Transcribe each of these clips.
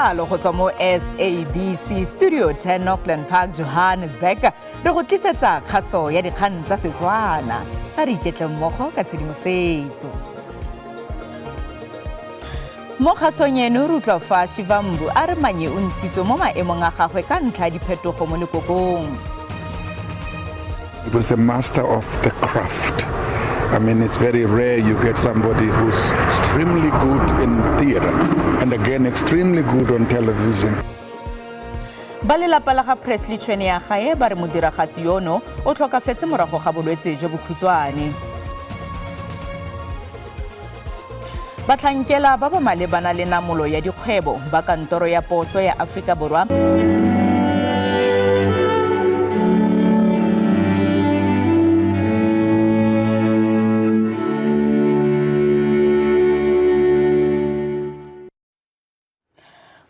jalo go tswa mo SABC Studio 10 Auckland Park, Johannesburg. Re go tlisetsa kgaso ya dikgang tsa Setswana. Ga re iketle mmogo ka tshedimosetso. Mo kgasong eno re utlwa fa Shivambu a re Manyi o ntshitswe mo maemong a gagwe ka ntlha ya diphetogo mo lekokong. He was a master of the craft. I mean, it's very rare you get somebody who's extremely good in theater and again extremely good on television. Ba lelapa la ga Presley Chweneyagae ba re modiragatsi yono o tlhokafetse morago ga bolwetse jo bokhutswane. Batlhankela ba ba malebana le namolo ya dikgwebo ba kantoro ya poso ya Afrika Borwa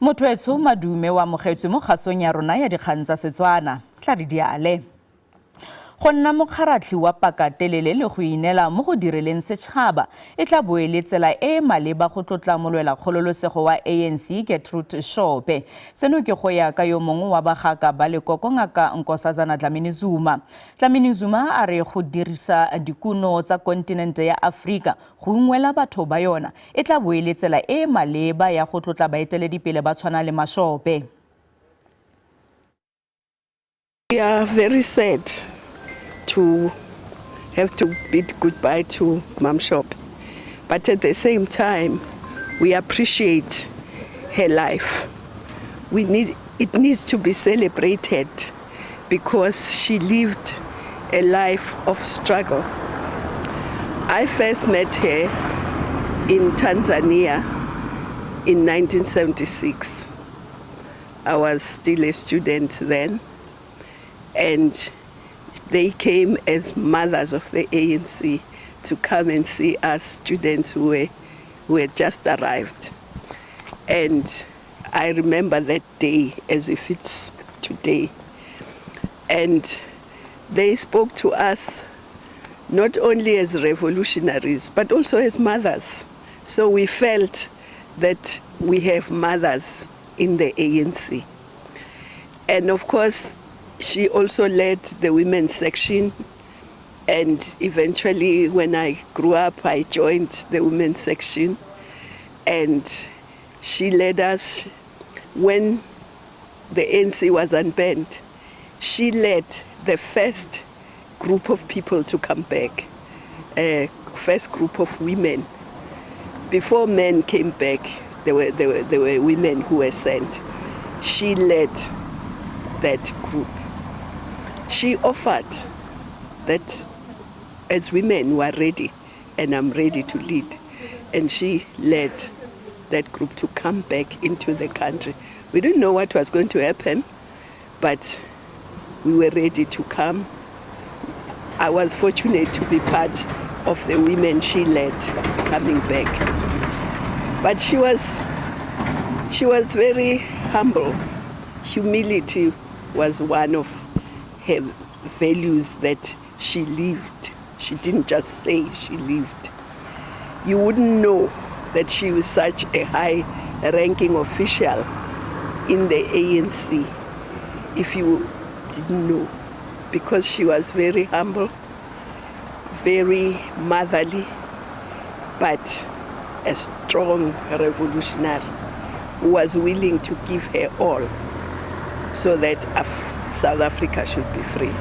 Mothoetso Madume wa mogetswe mo kgasong ya rona ya dikgang tsa Setswana tla re diale. Go nna mokgaratlhi wa pakatelele le go inela mo go direleng setšhaba e tla boele tsela e maleba go tlotla molwela kgololosego wa ANC Gertrude Shope. Seno ke go ya ka yo mongwe wa bagaka ba lekoko Ngaka Nkosazana Dlamini-Zuma. Dlamini-Zuma a re go dirisa dikuno tsa kontinente ya Afrika go ungwela batho ba yona e tla boele tsela e maleba ya go tlotla baeteledipele ba tshwana le Mashope. We are very sad to have to bid goodbye to Mam Shop. But at the same time, we appreciate her life. It needs to be celebrated because she lived a life of struggle. I first met her in Tanzania in 1976. I was still a student then, and they came as mothers of the ANC to come and see us students who had just arrived. And I remember that day as if it's today. And they spoke to us not only as revolutionaries, but also as mothers. So we felt that we have mothers in the ANC. And of course, she also led the women's section, and eventually when I grew up, I joined the women's section, and she led us when the ANC was unbanned. She led the first group of people to come back, first group of women. Before men came back, there were women who were sent. She led that group. She offered that as women we are ready and I'm ready to lead. And she led that group to come back into the country. We didn't know what was going to happen, but we were ready to come. I was fortunate to be part of the women she led coming back. But she was very humble. Humility was one of her values that she lived. She didn't just say, she lived. You wouldn't know that she was such a high-ranking official in the ANC if you didn't know, because she was very humble, very motherly, but a strong revolutionary who was willing to give her all so that South Africa should be free.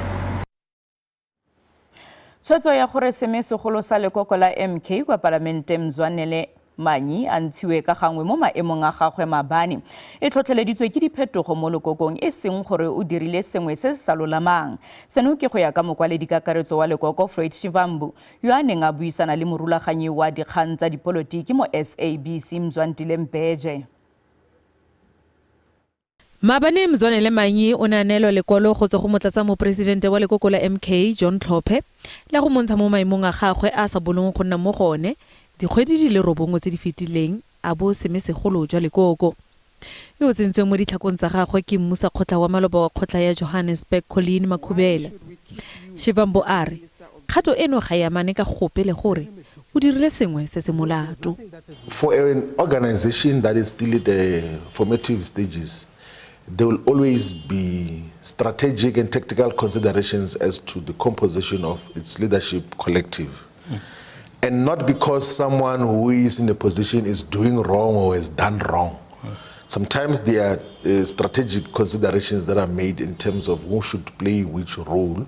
Tshwetso ya gore semesegolo sa lekoko la MK kwa Palamente Mzwanele Manyi a ntshiwe ka gangwe mo maemong a gagwe mabane e tlhotlheleditswe ke diphetogo mo lekokong e seng gore o dirile sengwe se se sa lolamang. Seno ke go ya ka mokwaledi kakaretso wa lekoko Floyd Shivambu yo a neng a buisana le morulaganyi wa dikgang tsa dipolotiki mo SABC Mzwantile Mpeje. Mabane Mzwanele Manyi o ne a neelwa lekwalo go tswa go motlatsa moporesidente wa lekoko la MK John Tlhophe la go montsha mo maemong a gagwe a sa bolong go nna mo gone dikgwedi di le 9 tse di fetileng a bo semesegolo jwa lekoko. Yo tsentsweng mo ditlhakong tsa gagwe ke mmusa kgotla wa maloba wa kgotla ya Johannesburg Colleen Makhubela. Shivambu a re kgato eno ga ya mane ka gope le gore o dirile sengwe se se molato. For an organization that is still at the formative stages, there will always be strategic and tactical considerations as to the composition of its leadership collective. And not because someone who is in a position is doing wrong or has done wrong. Sometimes there are strategic considerations that are made in terms of who should play which role.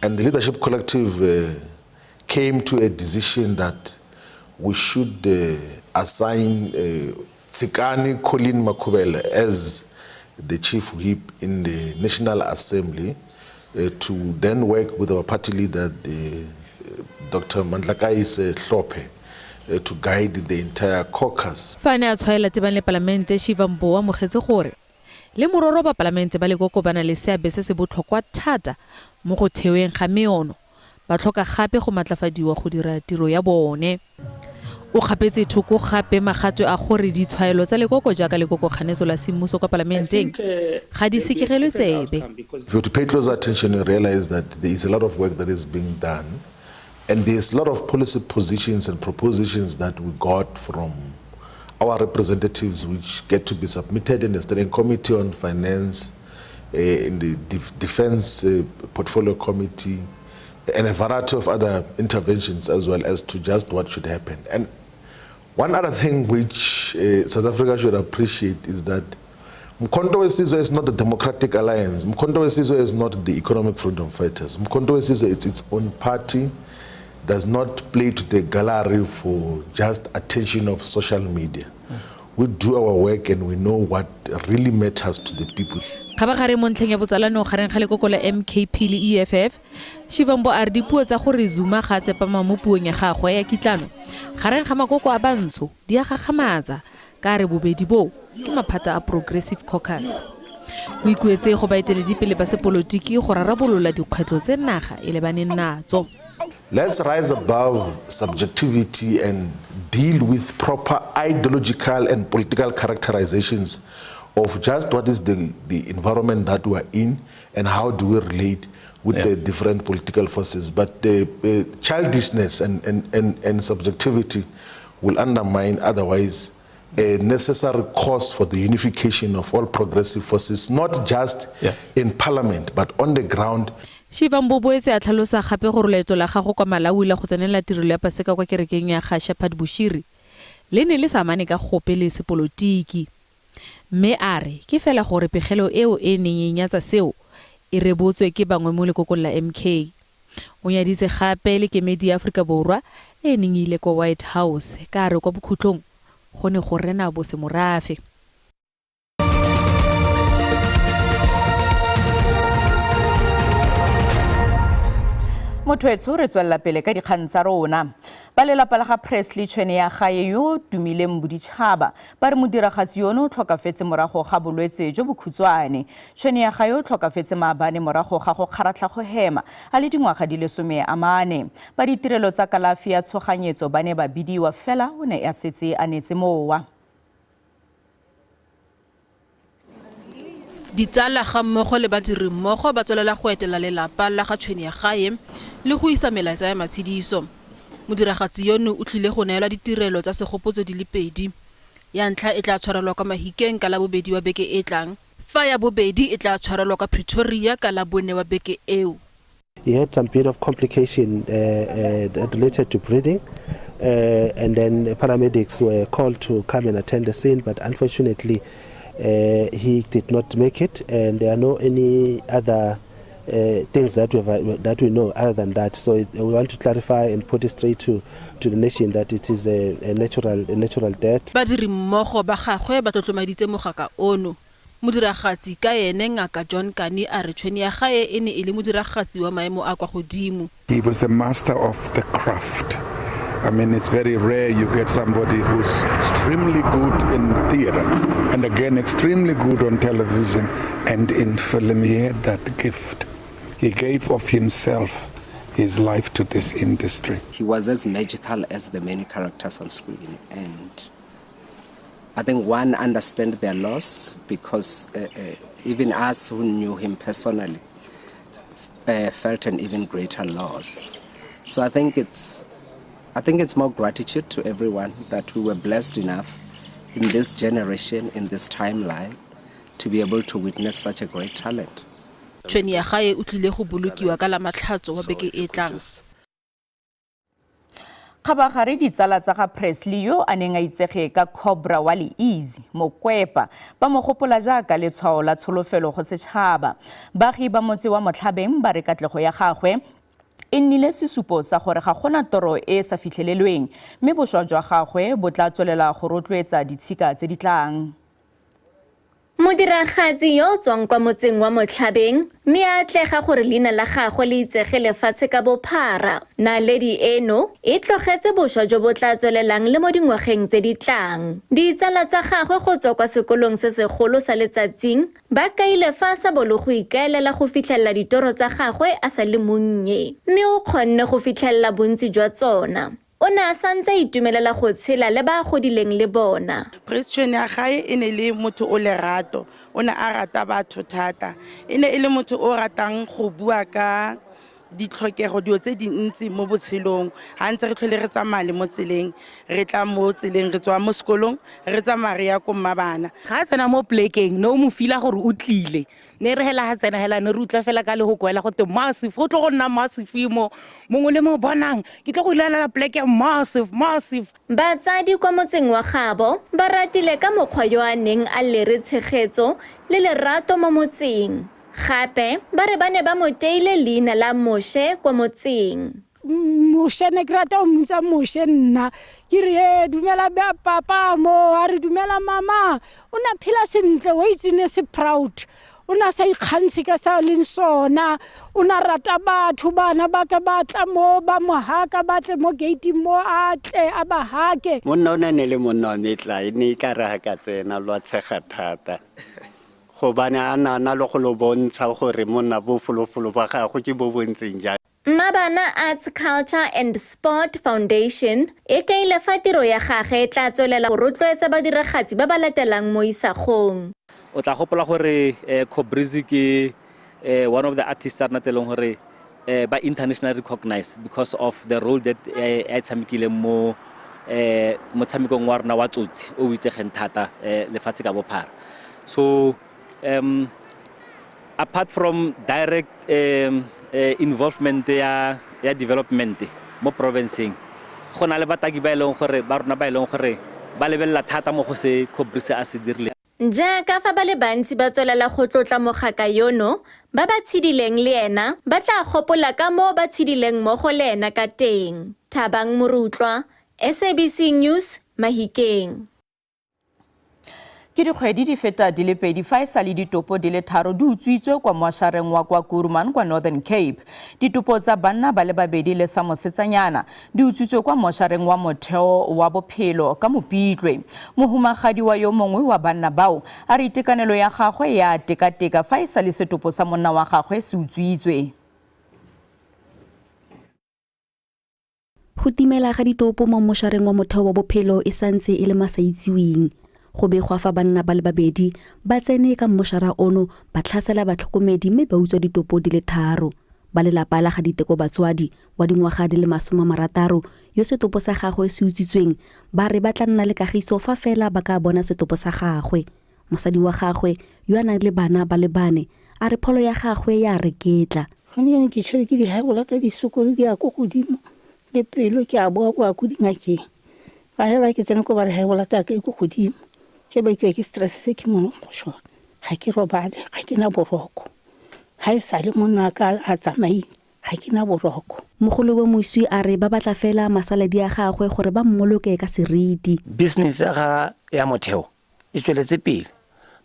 And the leadership collective came to a decision that we should assign Tsikani Colleen Makhubela as the chief whip in the National Assembly to then work with our party leader, Dr. Mandlakaise Hlophe, to guide the entire caucus. Fa ne a tshwaela tebang le palamente Shivambo wa mogetse gore le mororo ba palamente ba lekoko bana le seabe se se botlhokwa thata mo go theweng ga meono ba tlhoka gape go matlafadiwa go dira tiro ya bone. O gapetse thoko gape magato a gore ditshwaelo tsa lekoko jaaka lekoko kganeso la semmuso kwa parlamenteng ga di sekegelwe tsebe. If you to pay close attention, you realize that there is a lot of work that is being done. And there's a lot of policy positions and propositions that we got from our representatives which get to be submitted in the Standing Committee on Finance, in the Defense Portfolio Committee, and a variety of other interventions as well as to just what should happen. And one other thing which South Africa should appreciate is that Mkhonto we Sizwe is not the Democratic Alliance. Mkhonto we Sizwe is not the Economic Freedom Fighters. Mkhonto we Sizwe is its own party, does not play to the gallery for just attention of social media. We do our work and we know what really matters to the people. Kabagare mo ntlheng ya botsalano gareng ga lekoko la MKP le EFF, Shivambo a re dipuo tsa gore Zuma ga tsepama mo puong ya gagwe ya kitlano gareng ga makoko a bantsho di a gagamatsa ka re bobedi bo ke maphata a Progressive Caucus. O ikuetse go baeteledipele ba sepolotiki go rarabolola dikgwetlho tse naga e lebaneng natso. Let's rise above subjectivity and deal with proper ideological and political characterizations of just what is the environment that we are in and how do we relate with the different political forces. But childishness and subjectivity will undermine otherwise a necessary cause for the unification of all progressive forces, not just in parliament, but on the ground. Shivambo boetse a tlhalosa gape gore leeto la gago kwa Malawi la go tsenela tirelo ya paseka kwa kerekeng ya ga Shepherd Bushiri le ne le samane ka gope le sepolotiki. Mme a re ke fela gore pegelo eo e neng nyatsa seo e rebotswe ke bangwe mo lekokong la MK. O nyaditse gape le kemedi ya Afrika Borwa e neng ile kwa White House ka re kwa bokhutlong go ne go rena bo semorafe. Mothoetso re tswella pele ka dikgang tsa rona. Ba lelapa la ga Presley Tshwene ya gae yo tumileng boditšhaba ba re modiragatsi yono o tlhokafetse morago ga bolwetse jo bokhutswane. Tshwene ya gae o tlhokafetse maabane morago ga go kgaratlha go hema a le dingwaga di le 40. Ba ditirelo tsa kalafi ya tshoganyetso ba ne ba bidiwa fela o ne a setse a netse mowa. Ditsala ga mmogo le badiri mmogo ba tswelela go etela lelapa la ga Tshwene ya gae le go isa melaetsa ya matshidiso. Modiragatsi yono o tlile go neelwa ditirelo tsa segopotso di le 2. Ya ntlha e tla tshwarelwa kwa Mahikeng ka la bobedi wa beke e tlang, fa ya bobedi e tla tshwarelwa kwa Pretoria ka la bone wa beke eo. He had some bit of complication related to breathing, and then paramedics were called to come and attend the scene, but unfortunately he did not make it, and there are no any other things that we know other than that. So we want to clarify and put it straight to the nation that it is a natural death. Badiri mmogo ba gagwe ba tlotlomaditse mogaka ono. Modiragatsi ka ene ngaka John Kani a re Tshwene ya gae e ne e le modiragatsi wa maemo a kwa godimo. He was a master of the craft. I mean, it's very rare you get somebody who's extremely good in theater and again extremely good on television and in film. He had that gift. He gave of himself, his life to this industry. He was as magical as the many characters on screen, and I think one understand their loss because even us who knew him personally felt an even greater loss. So I think I think it's more gratitude to everyone that we were blessed enough in this generation, in this timeline, to be able to witness such a great talent. tshweni ya gae o tlile go bolokiwa ka la matlhatso wa beke e tlang. Khabagare ditsala tsa ga Presley yo a neng a itsege ka Cobra Wally Easy Mokwepa ba mo gopola jaaka letshwao la tsholofelo go setšhaba. Baagi ba motse wa Motlhabeng ba re katlego ya gagwe e nnile sesupo sa gore ga gona toro e sa fitlhelelweng mme boswa jwa gagwe bo tla tswelela go rotloetsa ditshika tse di tlang. Modiragatsi yo tswang kwa motseng wa Motlhabeng mme a atlega gore leina la gagwe le itsege lefatshe ka bophara. Naledi eno e tlogetse boswa jo bo tla tswelelang le mo dingwageng tse di tlang. Ditsala tsa gagwe go tswa kwa sekolong se segolo sa Letsatsing ba kaile fa sa bolo go ikaelela go fitlhelela ditoro tsa gagwe a sa le monnye mme o kgonne go fitlhelela bontsi jwa tsona. O ne a santse itumelela go tshela le ba godileng le bona. President ya gae e ne le motho o lerato, o ne a rata batho thata. E ne e le motho o ratang go bua ka ditlhokego dio tse dintsi mo botshelong. Ha ntse re tlhole re tsamaya mo tseleng, re tla mo tseleng re tswa mo sekolong, re tsamaya re ya ko mmabana. Ga tsena mo plekeng no mo fila gore o tlile. Ne re hela ha tsena hela ne re utla fela ka le go kwela go te massive go tlo go nna massive mo mongwe le mo bonang ke tlo go ilela pleke massive. Batsadi kwa motseng wa Gabo ba ratile ka mokgwa yo a neng a lere tshegetso le lerato mo motseng. Gape ba re ba ne ba mo teile leina la Moshe kwa motseng. Moshe ne ke rata o mmitsa Moshe nna ke re dumela ba papa mo a re dumela mama o na phela sentle o itsene se proud o na sa ikgantshe ka sa leng sona o na rata batho bana ba ka batla mo ba mo haka batle mo gate mo atle a ba hake monna o ne le monna ne tla ne ka ra ka tsena lo tshega thata go bana ana lo go lo bontsha gore monna bo folofolo ba ga go ke bo bontseng ja. Mabana Arts Culture and Sport Foundation e kaile fa tiro ya gagwe tla tswelela go rotloetsa badiragatsi ba ba latelang mo isagong. O tla gopola gore Cobrizzi ke one of the artists na tseleng gore ba internationally recognized because of the role that a tshamekile mo motshamekong wa rona wa tsotsi o itsegeng thata lefatshe ka bophara. So apart from direct involvement ya development mo provinceng go na le bataki ba ileng gore ba rona ba ileng gore ba lebella thata mo go se Cobrizzi a se dirile. Jaaka fa ba le bantsi ba tswelela go tlotla mogaka yono ba ba tshidileng le ena ba tla gopola ka mo ba tshidileng mo go lena ka teng. Thabang Morutlwa, SABC News, Mahikeng. Ke dikgwedi di feta di le pedi fa e sa le ditopo di le tharo di utswitswe kwa mošareng wa kwa Kuruman kwa Northern Cape. Ditopo tsa banna ba le babedi le sa mosetsanyana di utswitswe kwa mošareng wa motheo wa bophelo ka Mopitlwe. Mohumagadi wa yo mongwe wa banna bao a re itekanelo ya gagwe ya tekateka fa e sa le setopo sa monna wa gagwe se utswitswe. Go timela ga ditopo mo mošareng wa motheo wa bophelo e santse e le masaitsiweng. Go begwa fa banna ba le babedi ba tsene ka mošara ono ba tlhasela batlhokomedi mme ba utswa ditopo di le tharo. Ba lelapa la ga diteko batswadi wa dingwaga di le 60 yo setopo sa gagwe se utswitsweng ba re ba tla nna le kagiso fa fela ba ka bona setopo sa gagwe. Mosadi wa gagwe yo a nang le bana ba le bane a re pholo ya gagwe ya reketla. Gane ke tshwere ke di haegola tsa disokolo di a go godimo le pelo ke a boa kwa go dingakeng. Ga hela ke tsena ko ba re haegola ta ke go godimo. Ke ba ke stress se ke mono go shwa ga ke robale ga ke na boroko ha e sale monna ka a tsamaile ga ke na boroko. Mogolo wa Moswi a re ba batla fela masaledi a gagwe gore ba mmoloke ka seriti. Business ya motheo e tsweletse pele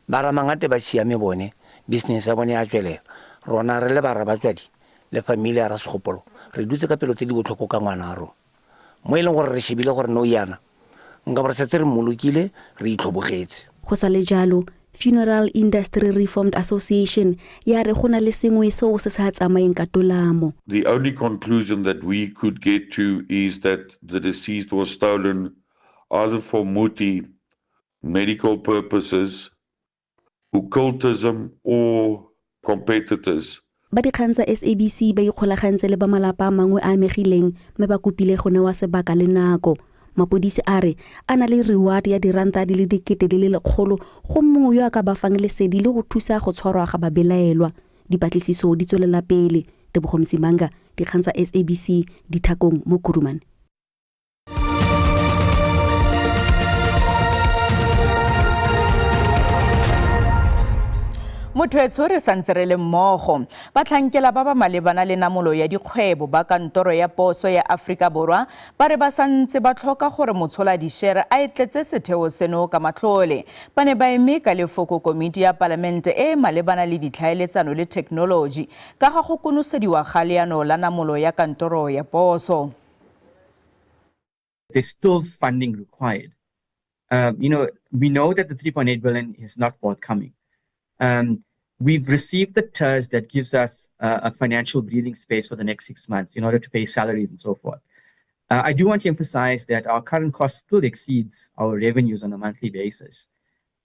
ba ramangate ba siame bone business ya bone ya tswelela rona re le ba ra batswadi le familia ra segopolo re dutse ka pelo tse di botlhoko ka ngwana ro mo ileng gore re shebile gore no yana nka bore setse re molokile re itlhobogetse. Go sa le jalo Funeral Industry Reformed Association ya re gona le sengwe seo se sa tsamayeng ka tolamo. The only conclusion that we could get to is that the deceased was stolen either for muti, medical purposes, occultism or competitors ba dikgang tsa SABC ba ikgolagantse le ba malapa a mangwe a amegileng mme ba kopile go newa sebaka le nako. Mapodisi a re a na le reward ya diranta di le 100,000 go mongwe yo a ka ba fang lesedi le go thusa go tshwarwa ga babelaelwa. Dipatlisiso di tswelela pele. Tebogo Msimanga, dikgang tsa SABC, Dithakong mo Kuruman. Motho re santse re le mmogo ba tlhankela ba ba malebana le namolo ya dikgwebo ba kantoro ya poso ya Afrika Borwa ba re ba santse ba tlhoka gore motshola dishere a etletse setheo seno ka matlole ba ne ba eme ka lefoko komiti ya palamente e malebana le ditlhaeletsano le technology ka ga go konosediwa ga leano la namolo ya kantoro ya poso. There's still funding required. We know that the 3.8 billion is not forthcoming. We've received the TERS that gives us a financial breathing space for the next 6 months in order to pay salaries and so forth. I do want to emphasize that our current cost still exceeds our revenues on a monthly basis.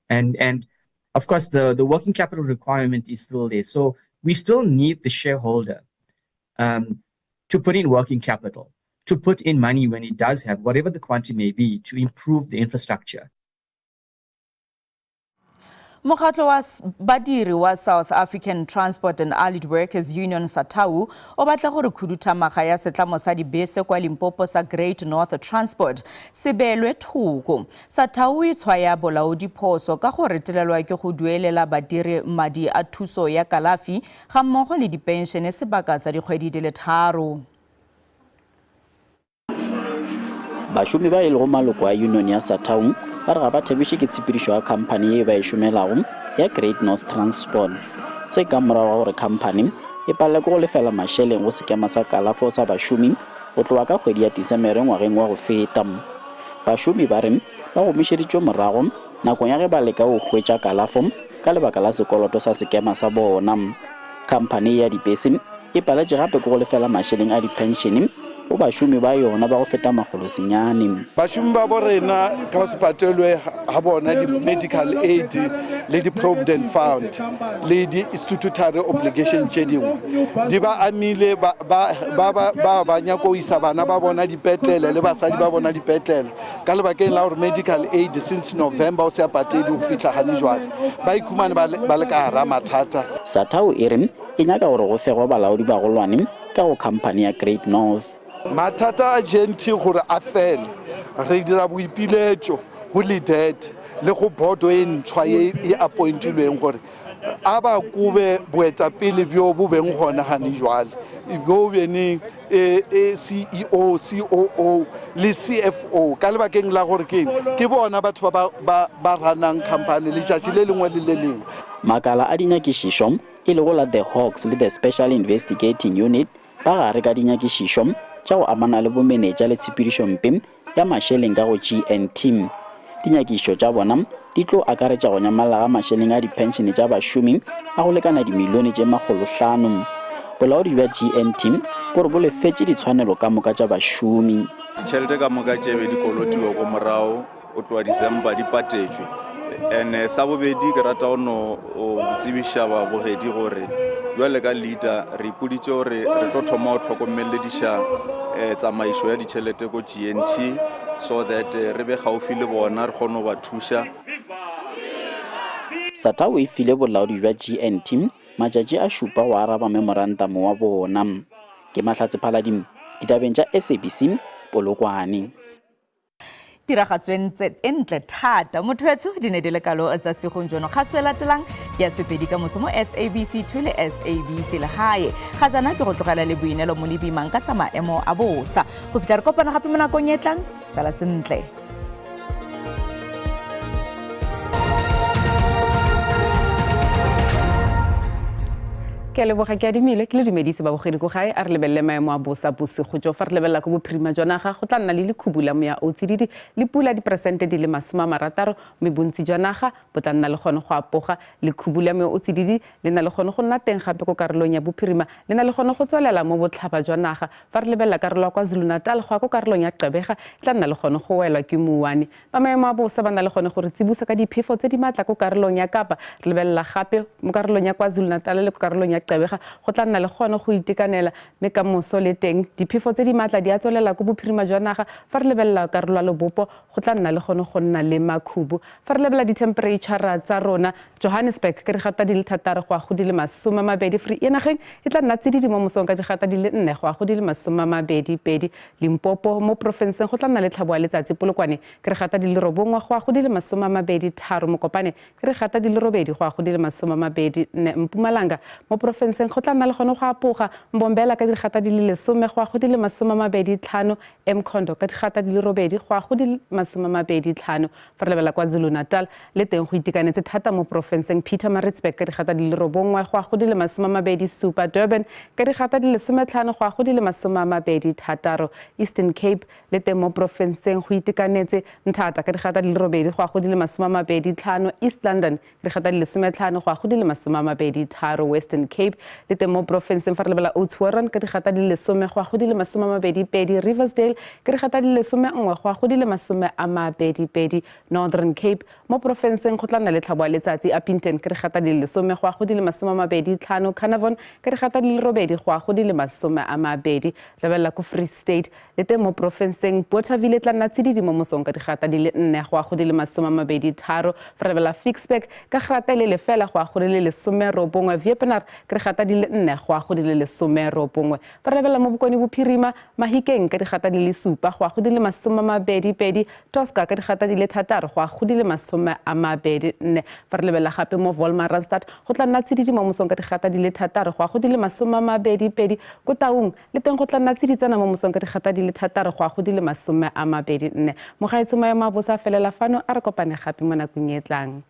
And of course, the working capital requirement is still there. So we still need the shareholder to put in working capital, to put in money when it does have, whatever the quantity may be, to improve the infrastructure. Mokgatlo wa badiri wa South African Transport and Allied Workers Union SATAU o batla gore khudutamaga ya setlamo sa dibese kwa Limpopo sa Great North Transport se beelwe thoko. SATAU e tshwaya bolaodi phoso ka go retelelwa ke go duelela badiri madi a thuso ya kalafi ga mmogo le dipenšene sebaka sa dikgwedi di le 3. Bašomi ba e lego maloko a union ya SATAU ba re ga ba thebiše ke tshepedišo ya khamphane e ba e šomelago ya Great North Transport se ka morago gore khamphane e palelwe ke go lefela mašeleng go sekema sa kalafo sa bašomi go tloa ka kgwedi ya Disemere ngwageng wa go feta. Bašomi ba re ba gomišeditšwe morago nakong ya ge ba leka go hwetša kalafo ka lebaka la sekoloto sa sekema sa bona. Khamphane ya dibese e paletše gape ke go lefela mašeleng a dipenšene o bašomi ba yona ba go feta magolosenyane. Bašomi ba borena ka se patelwe ga bona di-medical aid le di-provident fund le di-statutory obligation tše dingwe di ba amile ba nyako isa bana ba bona dipetlele le basadi ba bona dipetlele ka lebakeng la gore medical aid since November o se a patedi go fitlha gane jwale ba ikhumane ba le ka hara mathata. SATAU e re e nyaka gore go fegwa balaodi ba golwane ka go khamphane ya Great North. Mathata a genti gore a fele re dira boipiletšo go ledet le go bodo e ntshwa e appointilweng gore a ba kube boetapele bjo bo beng gona gane jwale bjo bene CEO, COO le CFO ka lebakeng la gore ke bona batho ba ranang khamphane le tšatši le lengwe le le lengwe. Makala a dinyakišišo e lego la the Hawks le the Special Investigating Unit ba gare ka dinyakišišo tša go amana le bomenetša le tshepedišo mpe ya mašeleng ka go GNT. Dinyakišo tša bona di tlo akaretša go nyamala ga mašeleng a dipenšene tša bašomi a go lekana dimilione tše 500. Bolaodi bja GNT gore bo lefetše ditshwanelo ka moka tša bašomi. Tšhelete ka moka tše be di kolotiwa ko morago o tloa December di patetšwe. Sa bobedi ke rata o tsebiša babogedi gore jwale ka leader re ipoditše gore re tlo thoma go tlhokomelediša tsamaišo ya ditšhelete ko GNT so that re be gaufi le bona re kgone go ba thuša. SATAU e file bolaodi bja GNT matšatši a šupa go araba memorantamo wa bona. Ke Mahlatse Phaladimo, ditabeng tša SABC Polokwane. Tiragatso e ntle thata motho di ne di le kalo tsa segong jono ga se latelang ya sepedi ka moso mo SABC 2 le SABC le hae ga jana ke go tlogela le boinelo mo lebimang ka tsa maemo a bosa go fitla re kopana gape mo nakong e tlang sala sentle. Ke leboga ke adimile ke le dumedise ba bogedi go gae a re lebelle maemo a bosa bosigo jo fa re lebella go bophirima jona ga go tla nna le lekhubula mo ya otsididi le pula diperesente di le 60 me bontsi jona ga bo tla nna le gone go apoga lekhubula mo otsididi le na le gone go nna teng gape go karolong ya bophirima le na le gone go tswelela mo botlhaba jona ga fa re lebella karolo kwa KwaZulu-Natal go go karolong ya Gqeberha tla nna le gone go welwa ke muwane ba maemo a bosa ba nna le gone gore tsibusa ka diphefo tse di matla go karolong ya Kapa re lebella gape mo karolong ya KwaZulu-Natal le go karolong ya qebega go tla nna le gone go itekanela mme ka moso le teng diphefo tse di maatla di a tswelela ko bophirima jwa naga fa re lebelela karolo ya lebopo go tla nna le gone go nna le makhubu fa re lebelela di-temperature tsa rona Johannesburg ke digata di le 6 go a go di le 20 Vereeniging e tla nna tsididi mo mosong ka digata di le 4 go a go di le 22 Limpopo mo profenseng go tla nna le tlhabo ya letsatsi Polokwane ke digata di le 9 go a go di le 23 Mokopane ke digata di le 8 go a go di le 24 Mpumalanga mo profenseng go tla nna le gone go apoga Mbombela ka digata di le 10 go a go di le 25 Mkhondo ka digata di le 8 go a go di le 25 fa re lebela kwa KwaZulu-Natal le teng go itekanetse thata mo profenseng Pietermaritzburg ka digata di le 9 go a go di le 27 Durban ka digata di le 15 go a go di le 26 Eastern Cape le teng mo profenseng go itekanetse Mthatha ka digata di le 8 go a go di le 25 East London ka digata di le 15 go a go di le 23 Western Cape le teng mo profenseng fa re lebela Oudtshoorn ka digata di le 10 go a go di le 22 Riversdale ka digata di le 11 go a go di le 22 Northern Cape mo profenseng go tla nna le tlhabo ya letsatsi Upington ka digata di le 10 go a go di le 25 Carnarvon ka digata di le 8 go a go di le 20 lebelela ko Free State le teng mo profenseng Bothaville tla nna tsididi mo mosong ka digata di le 4 go a go di le 23 fa re lebela Fixburg ka grata le lefela go a go di le 19 Wepener ka digata di le 4 go a go di le 19 fa re lebela mo Bokone Bophirima Mahikeng ka digata di le 7 go a go di le 22 Tosca ka digata di le 6 go a go di le 24 fa re lebela gape mo Wolmaranstad go tla nna tsididi mo mosong ka digata di le 6 go a go di le 22 ko Taung le teng go tla nna tsiditsana mo mosong ka digata di le 6 go a go di le 24 mogaetsi maemo a bosa felela fano a re kopane gape mo nakong e tlang.